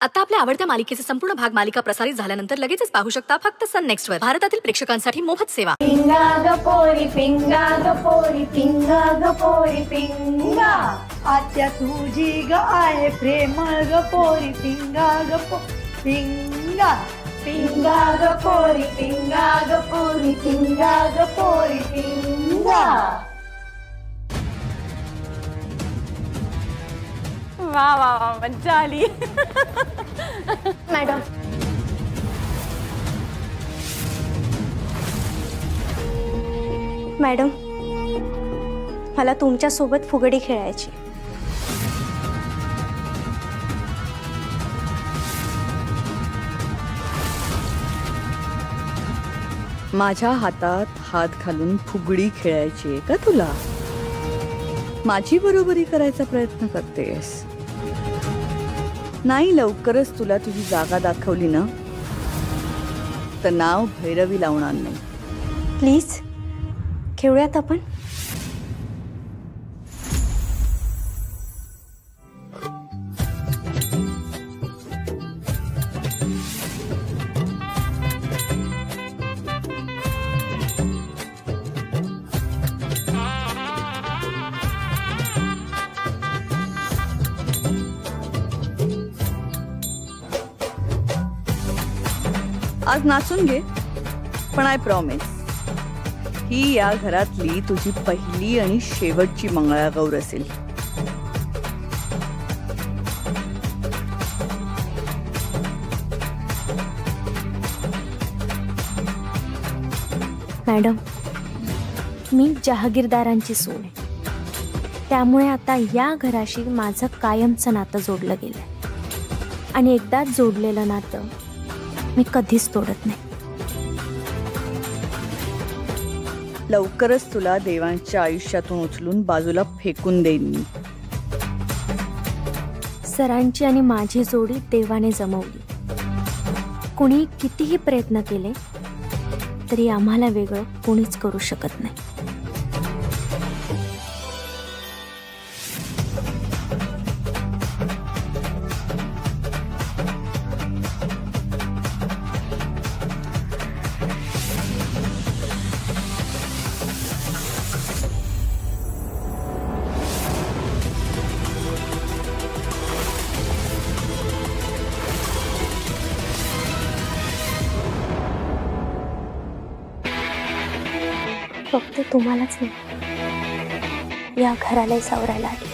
आता आपल्या आवडत्या मालिकेचे संपूर्ण भाग मालिका प्रसारित झाल्यानंतर लगेचच पाहू शकता फक्त सन नेक्स्ट वर. भारतातील प्रेक्षकांसाठी मोफत सेवा. पिंगा ग पोरी पिंगा ग पोरी पिंगा ग पोरी पिंगा आत्या तुझी ग आहे प्रेमळ ग पोरी पिंगा ग पिंगा पिंगा ग पोरी पिंगा ग पोरी पिंगा ग पोरी पिंगा. वा वा वा मज्जा आली. मॅडम मॅडम मला तुमच्या सोबत फुगडी खेळायची. माझ्या हातात हात घालून फुगडी खेळायची आहे का तुला? माझी बरोबरी करायचा प्रयत्न करतेस? नाही, लवकरच तुला तुझी जागा दाखवली ना तर नाव भैरवी लावणार नाही. प्लीज खेळूयात आपण. आज नाचून घे, पण आय प्रॉमिस ही या घरातली तुझी पहिली आणि शेवटची मंगळागौर असेल. मॅडम मी जहागीरदारांची सून आहे, त्यामुळे आता या घराशी माझं कायमचं नातं जोडलं गेलंय आणि एकदाच जोडलेलं नातं मी कधीच तोडत नाही. लवकरच तुला देवांच्या आयुष्यातून उचलून बाजूला फेकून देईन मी. सरांची आणि माझी जोडी देवाने जमवली. कुणी कितीही प्रयत्न केले तरी आम्हाला वेगळं कोणीच करू शकत नाही. फक्त तुम्हालाच नाही, या घराला सावरायला आली.